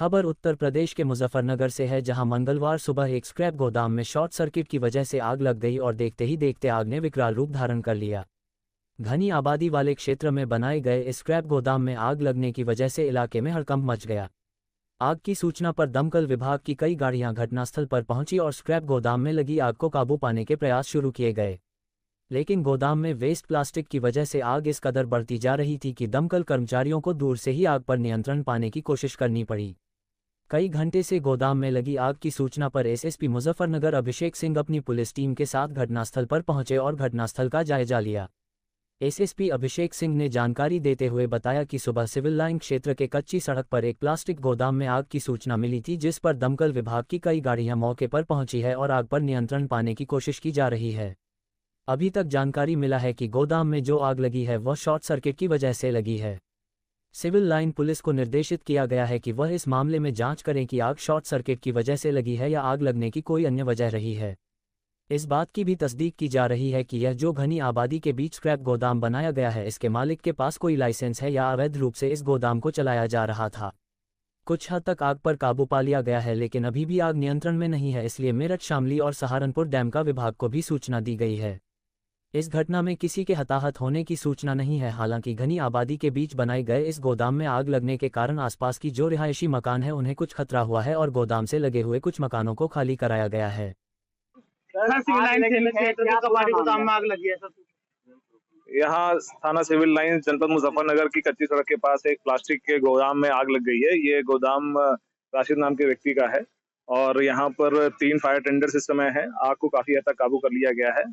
खबर उत्तर प्रदेश के मुजफ्फरनगर से है, जहां मंगलवार सुबह एक स्क्रैप गोदाम में शॉर्ट सर्किट की वजह से आग लग गई और देखते ही देखते आग ने विकराल रूप धारण कर लिया। घनी आबादी वाले क्षेत्र में बनाए गए इस स्क्रैप गोदाम में आग लगने की वजह से इलाके में हड़कंप मच गया। आग की सूचना पर दमकल विभाग की कई गाड़ियां घटनास्थल पर पहुंची और स्क्रैप गोदाम में लगी आग को काबू पाने के प्रयास शुरू किए गए, लेकिन गोदाम में वेस्ट प्लास्टिक की वजह से आग इस कदर बढ़ती जा रही थी कि दमकल कर्मचारियों को दूर से ही आग पर नियंत्रण पाने की कोशिश करनी पड़ी। कई घंटे से गोदाम में लगी आग की सूचना पर एसएसपी मुजफ्फरनगर अभिषेक सिंह अपनी पुलिस टीम के साथ घटनास्थल पर पहुंचे और घटनास्थल का जायजा लिया। एसएसपी अभिषेक सिंह ने जानकारी देते हुए बताया कि सुबह सिविल लाइन क्षेत्र के कच्ची सड़क पर एक प्लास्टिक गोदाम में आग की सूचना मिली थी, जिस पर दमकल विभाग की कई गाड़ियां मौके पर पहुंची है और आग पर नियंत्रण पाने की कोशिश की जा रही है। अभी तक जानकारी मिला है कि गोदाम में जो आग लगी है वह शॉर्ट सर्किट की वजह से लगी है। सिविल लाइन पुलिस को निर्देशित किया गया है कि वह इस मामले में जांच करें कि आग शॉर्ट सर्किट की वजह से लगी है या आग लगने की कोई अन्य वजह रही है। इस बात की भी तस्दीक की जा रही है कि यह जो घनी आबादी के बीच स्क्रैप गोदाम बनाया गया है, इसके मालिक के पास कोई लाइसेंस है या अवैध रूप से इस गोदाम को चलाया जा रहा था। कुछ हद तक आग पर काबू पा लिया गया है, लेकिन अभी भी आग नियंत्रण में नहीं है, इसलिए मेरठ, शामली और सहारनपुर डैम का विभाग को भी सूचना दी गई है। इस घटना में किसी के हताहत होने की सूचना नहीं है। हालांकि घनी आबादी के बीच बनाए गए इस गोदाम में आग लगने के कारण आसपास की जो रिहायशी मकान है उन्हें कुछ खतरा हुआ है और गोदाम से लगे हुए कुछ मकानों को खाली कराया गया है। यहाँ थाना सिविल लाइन जनपद मुजफ्फरनगर की कच्ची सड़क के पास एक प्लास्टिक के गोदाम में आग लग गई है। ये गोदाम राशिद नाम के व्यक्ति का है और यहाँ पर 3 फायर टेंडर्स इस समय है। आग को काफी हद तक काबू कर लिया गया है।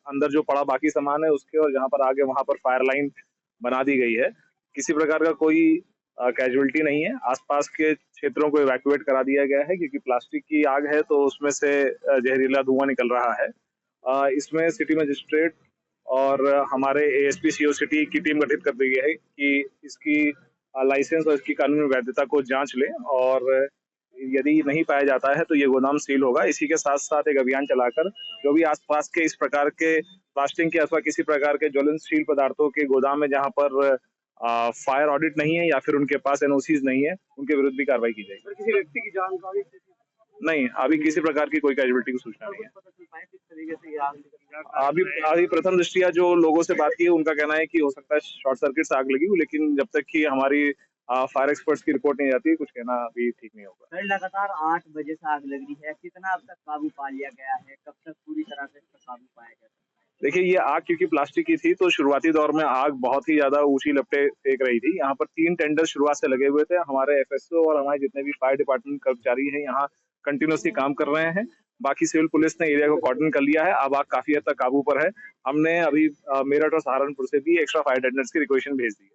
अंदर जो पड़ा बाकी सामान है उसके और जहाँ पर आगे वहां पर फायर लाइन बना दी गई है। किसी प्रकार का कोई कैजुअलिटी नहीं है। आसपास के क्षेत्रों को इवैक्यूएट करा दिया गया है क्योंकि प्लास्टिक की आग है तो उसमें से जहरीला धुआं निकल रहा है। इसमें सिटी मजिस्ट्रेट और हमारे एएसपी सीओ सिटी की टीम गठित कर दी गई है कि इसकी लाइसेंस और इसकी कानूनी वैधता को जांच ले और यदि नहीं पाया जाता है तो ये गोदाम सील होगा। इसी के साथ साथ एक अभियान चलाकर जो भी आसपास के इस प्रकार के प्लास्टिक के अथवा किसी प्रकार के ज्वलनशील पदार्थों के गोदाम में जहां पर फायर ऑडिट नहीं है या फिर उनके पास एनओसीज नहीं है, उनके विरुद्ध भी कार्रवाई की जाएगी। किसी व्यक्ति की जानकारी नहीं, अभी किसी प्रकार की कोई कैजुअलिटी की सूचना नहीं है। अभी प्रथम दृष्टिया जो लोगों से बात की है उनका कहना है कि हो सकता है शॉर्ट सर्किट से आग लगी हो, लेकिन जब तक कि हमारी फायर एक्सपर्ट्स की रिपोर्ट नहीं आती कुछ कहना अभी ठीक नहीं होगा। लगातार 8 बजे से आग लग रही है, कितना अब तक काबू पा लिया गया है, कब तक पूरी तरह से काबू पाया गया? देखिए, ये आग क्योंकि प्लास्टिक की थी तो शुरुआती दौर में आग बहुत ही ज्यादा ऊंची लपटें फेंक रही थी। यहाँ पर 3 टेंडर शुरुआत से लगे हुए थे। हमारे एफएसओ और हमारे जितने भी फायर डिपार्टमेंट कर्मचारी हैं यहाँ कंटिन्यूसली काम कर रहे हैं। बाकी सिविल पुलिस ने एरिया को कॉर्डन कर लिया है। अब आग काफी हद तक काबू पर है। हमने अभी मेरठ और सहारनपुर से भी एक्स्ट्रा फायर टेंडर्स की रिक्वेशन भेज दी है।